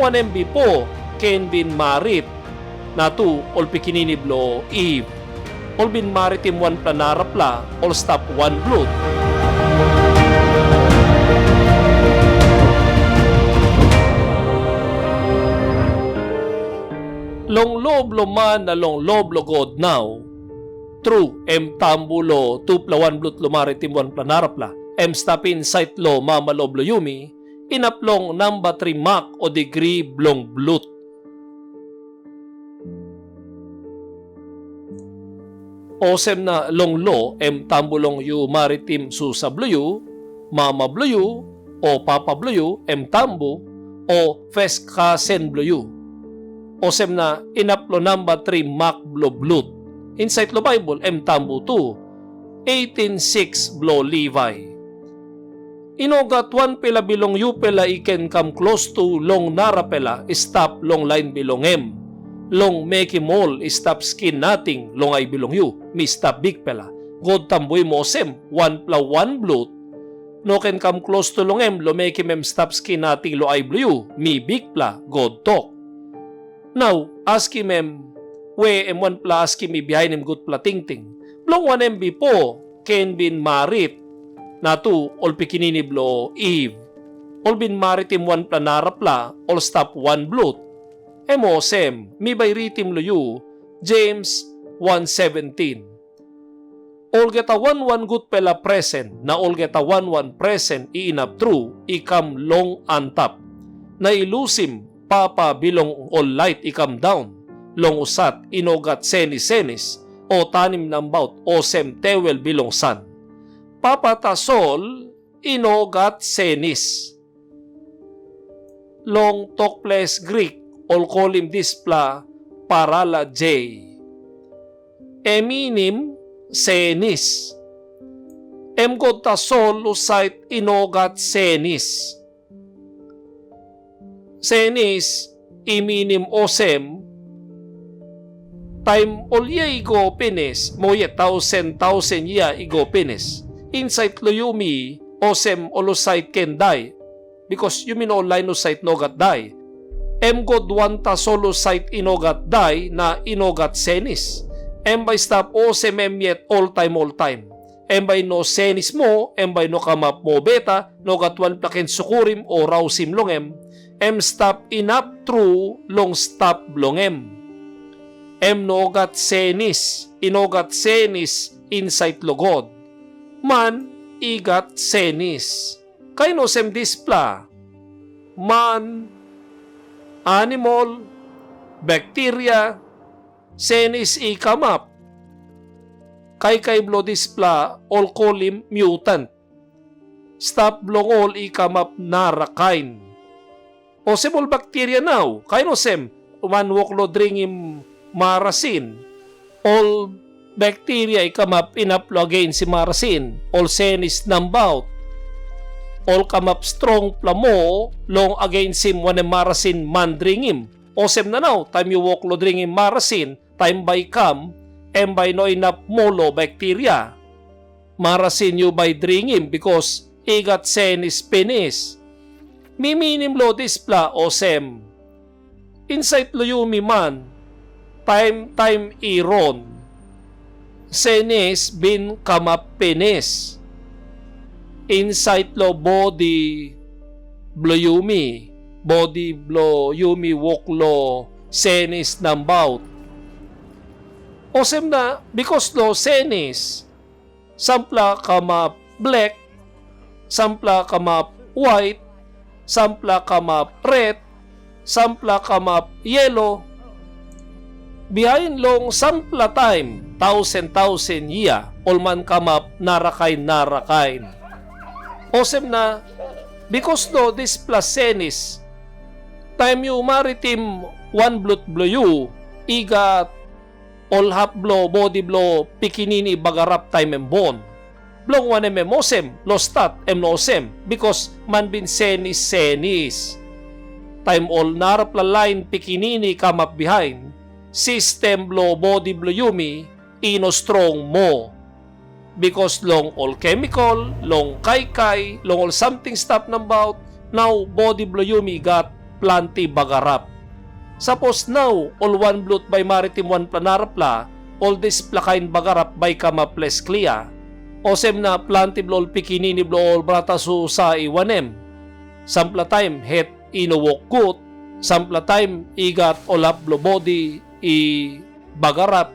Wanem bipo ken bin marit natu ol pikininiblo eve ol bin maritim wanpela ol stop wanblut. Long lob lo man na long lob lo God now. True, tambulo tupela wanblut lo maritim wanpela stop insait lo mamalob lo yumi inaplong number 3 mak o degree blong blut. Osem na long lo tambulong yu maritim su sabloyu, mamabloyu o papabloyu tambu o feskasen bloyu. Osem na inaplo number 3 mak blo blut. Insait lo Bible tambu 2 18:6 blo Levi. Inogat wanpela bilong yupela iken come close to long narapela stop long line bilongem. Long mekim all stop skin nating long ay bilong yu mi stop big pela. God tamboy mosem wanpela wanblut. No can come close to longem lo mekim stop skin nating lo ay blue mi big pla God talk. Now askim we wanpela askim mi Bihainim good pla tingting. Long wanem bipo ken bin marit natu ol pikininiblo eve ol bin maritim wanpela ol stop wanblut. Emosem mi bayritim lo yu James 1:17. Ol geta one good pela present na ol geta one present iinap true ikam long antap na ilusim papa bilong ol light ikam down long husat inogat senis o tanim ng bout o sem tewel bilong san papa tasol inogat senis long tokples Greek ol kolim dispela parala J eminim senis emgod tasol usait inogat senis iminim osem time olya igo pines moye thousand ya igo pines insait lo yumi osem olosait ken die because you mean online usait nogat die emgod wanta solo site inogat die na inogat senis embay stop osem yet all time embay no senis mo embay no kamap mo beta nogat wan plaken sukurim o rausim longem stop inap true long stop longem nogat senis inogat senis insait logod man igat senis kaino sem displa man animal bacteria senis ikamap kay blo displa ol kolim mutant stop blongol ikamap nara kain o semol bacteria now kaino sem umanwok lo dringim marasin all bacteria ikamap inaplo again si marasin all senis nambout all kamap strong plamo long again sim wanem marasin mandringim osem na now time you walk lo dringim marasin time by kam by no inap molo bacteria marasin you by dringim because igat senis penis miminim lo displa osem insait lo yumi man time iron senis bin kamap penis insait lo body blo yumi woklo senis nambout osem na because lo senis sampla kamap black sampla kamap white sampla kamap red sampla kamap yellow behind long sampla time thousand year olman kamap narakain osem na because no this plus senis time you maritim wanblut bloyu igat all half blow body blow pikinini bagarap time embon blong wanem osem lo stat osem because man bin senis time all narapla line pikinini kamap behind system blow body blow yumi ino strong mo because long all chemical long kai long all something stop numbout now body blow yumi got planti bagarap. Suppose now, all wanblut by maritim wanpela all dispela kain bagarap by kamaples klia. Osem na planti blol pikinini blol brata sa Wanem. Sampla time het inowok gut, sampla time igat olap blo body i bagarap.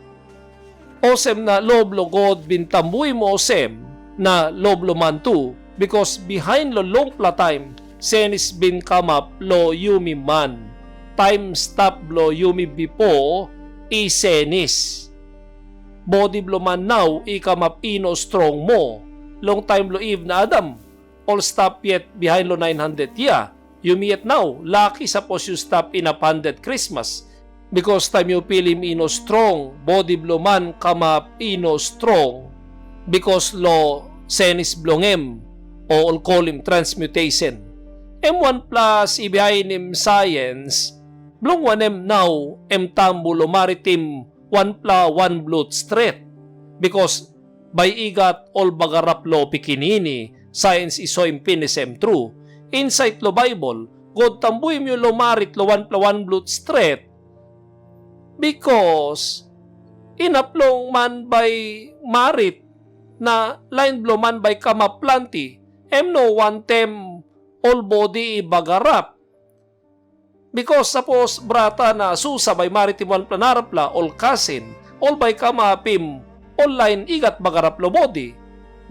Osem na loblo god bintambuy mo osem na loblo mantu because behind lo long pla time senis bin kamap lo yumi man. Time stop blo yumi bipo i senis. Body blo man now ikamap ino strong mo. Long time lo eve na Adam. All stop yet behind lo 900 ya. Yumi yet now. Lucky suppose you stop in a panded Christmas. Because time you pilim ino strong. Body blo man kamap ino strong. Because lo senis blongem. O all call him transmutation. M1 plus Bihainim science. Blong Wanem now tambulo maritim wanpela wanblut straight. Because by igat all bagarap lo pikinini, science iso impinisem true. Insait lo Bible, God tambuy mo lo marit lo wanpela wanblut straight. Because inaplong man by marit na line blow man by kama planti, no wantem all body bagarap. Because suppose brata na susa by maritim wanpela all kasin, all by kamapim, online igat bagarap lo body.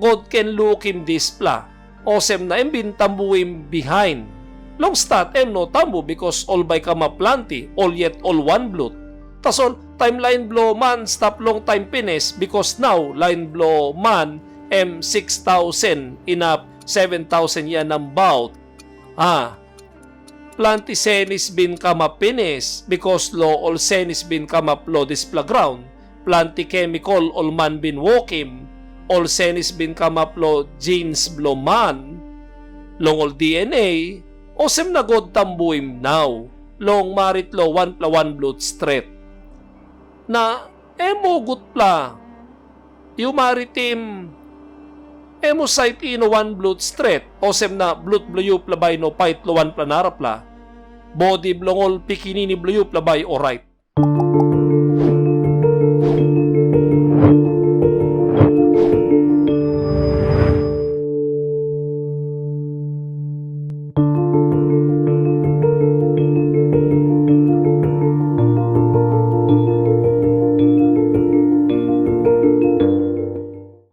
God can look him dispela. Osem na embin tambuim behind. Long stat no tambu because all by kama planti, all yet all wanblut. Tasol timeline blow man stop long time finish because now line blow man 6,000 inap 7,000 yan ang bout. Planti senis bin kama finish because lo all senis bin kama lo dispela ground. Planti chemical all man bin wokim. All senis bin kama lo genes blo man. Long all DNA. Osem na god tambuim now. Long marit lo wanpela wanblut straight. Na emo gutpla. Yung maritim emo site ino wanblut straight. Osem na blut bluyup labay no pait lo wanpela. Body blongol pikinini bluyup labay alright.